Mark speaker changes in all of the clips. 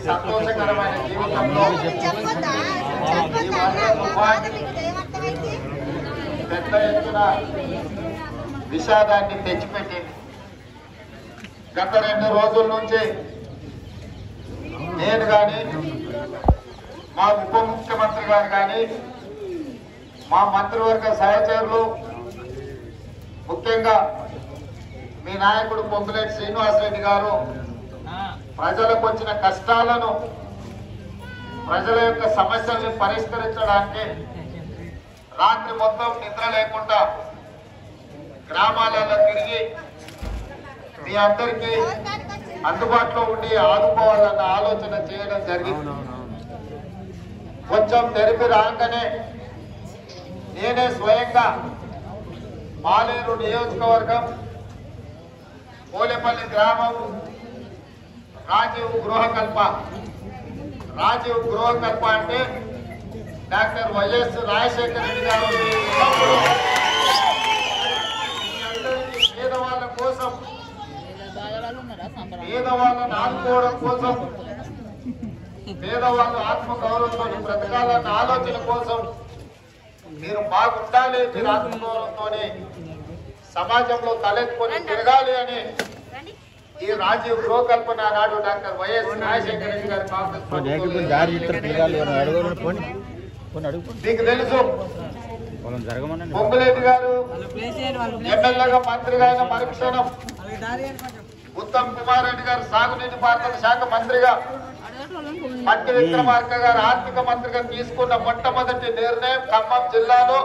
Speaker 1: సంతోషకరమైన జీవితంలో పెద్ద ఎత్తున విషాదాన్ని తెచ్చిపెట్టింది. గత 2 రోజుల నుంచి నేను కానీ, మా ఉప ముఖ్యమంత్రి గారు కానీ, మా మంత్రివర్గ సహచరులు, ముఖ్యంగా మీ నాయకుడు పొంగులేటి శ్రీనివాసరెడ్డి గారు ప్రజలకు వచ్చిన కష్టాలను, ప్రజల యొక్క సమస్యల్ని పరిష్కరించడానికి రాత్రి మొత్తం నిద్ర లేకుండా గ్రామాలలో తిరిగి మీ అందరికీ అందుబాటులో ఉండి ఆదుకోవాలన్న ఆలోచన చేయడం జరిగింది. కొంచెం తెరిపి రాగానే నేనే స్వయంగా పాలేరు నియోజకవర్గం పోలేపల్లి గ్రామం రాజీవ్ గృహకల్ప అంటే డాక్టర్ వైఎస్ రాజశేఖర రెడ్డి గారు పేదవాళ్ళ కోసం, పేదవాళ్ళను ఆదుకోవడం కోసం, పేదవాళ్ళు ఆత్మగౌరవంతో బ్రతకాలన్న ఆలోచన కోసం, మీరు బాగుండాలి, మీరు ఆత్మగౌరవంతో సమాజంలో తలెత్తుకొని తిరగాలి అని ఈ రాజీవ్ గృహకల్పన నాడు డాక్టర్ వైఎస్ రాజశేఖర రెడ్డి గారు మీకు తెలుసు. పొంగులేటి గారు ఎమ్మెల్యేగా మంత్రిగా అయిన మరుక్షణం ఉత్తమ్ కుమార్ రెడ్డి గారు సాగునీటి పారుదల శాఖ మంత్రిగా, మట్టి విక్రమార్క గారు ఆర్థిక మంత్రిగా తీసుకున్న మొట్టమొదటి నిర్ణయం ఖమ్మం జిల్లాలో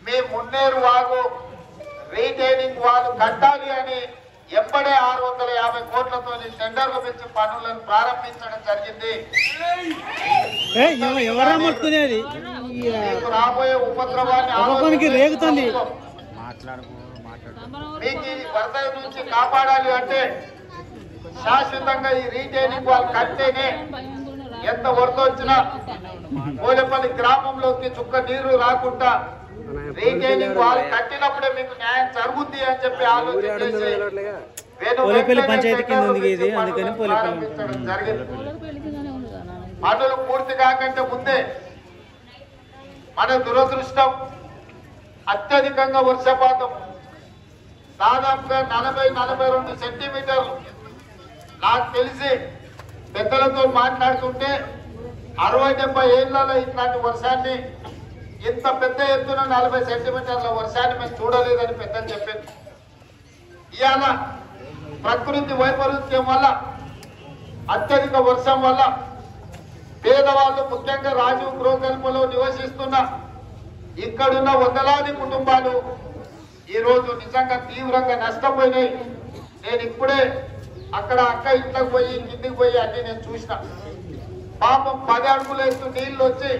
Speaker 1: మీ మున్నేరు వాగు రీటైనింగ్ వాల్ కట్టాలి అని ఎంబడే 650 కోట్లతో టెండర్లు పెంచి పనులను ప్రారంభించడం జరిగింది. రాబోయే ఉపద్రవాన్ని రేగుతుంది. మీకు ఈ వరద నుంచి కాపాడాలి అంటే శాశ్వతంగా ఈ రీటైనింగ్ వాల్ కట్టేనే ఎంత వరద వచ్చినా పోలేపల్లి గ్రామంలోకి చుక్క నీరు రాకుండా రీటైనింగ్ వాల్ కట్టినప్పుడే మీకు న్యాయం జరుగుద్ది అని చెప్పి ఆలోచన చేసి పనులు పూర్తి కాకంటే ముందే మన దురదృష్టం అత్యధికంగా వర్షపాతం దాదాపుగా 40-42 సెంటీమీటర్లు. నాకు తెలిసి పెద్దలతో మాట్లాడుతుంటే 60-70 ఏళ్లలో ఇట్లాంటి వర్షాన్ని, ఇంత పెద్ద ఎత్తున 40 సెంటీమీటర్ల వర్షాన్ని మేము చూడలేదని పెద్దలు చెప్పారు. ఇవాళ ప్రకృతి వైపరీత్యం వల్ల, అత్యధిక వర్షం వల్ల పేదవాళ్ళు, ముఖ్యంగా రాజీవ్ గృహకల్పలో నివసిస్తున్న ఇక్కడున్న వందలాది కుటుంబాలు ఈరోజు నిజంగా తీవ్రంగా నష్టపోయినాయి. నేను ఇప్పుడే అక్కడ అక్క ఇంట్లోకి పోయి కిందికి పోయి అన్ని నేను చూసిన. పాపం 10 అడుగులు ఎత్తు నీళ్ళు వచ్చి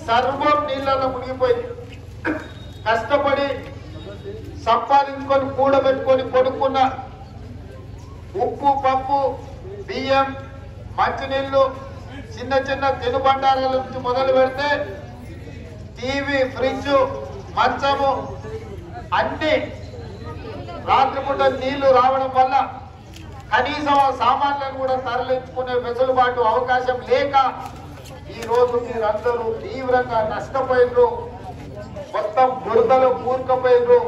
Speaker 1: సర్వం నీళ్ళలో మునిగిపోయింది. కష్టపడి సంపాదించుకొని కూడబెట్టుకొని కొనుక్కున్న ఉప్పు, పప్పు, బియ్యం, మంచినీళ్ళు, చిన్న చిన్న తినుబండారాల నుంచి మొదలు పెడితే టీవీ, ఫ్రిడ్జ్, మంచము అన్ని రాత్రిపూట నీళ్లు రావడం వల్ల కనీసం ఆ సామాన్లను కూడా తరలించుకునే వెసులుబాటు అవకాశం లేక ఈరోజు మీరందరూ తీవ్రంగా నష్టపోయినరు, మొత్తం బురదలో కూరుకుపోయినరు.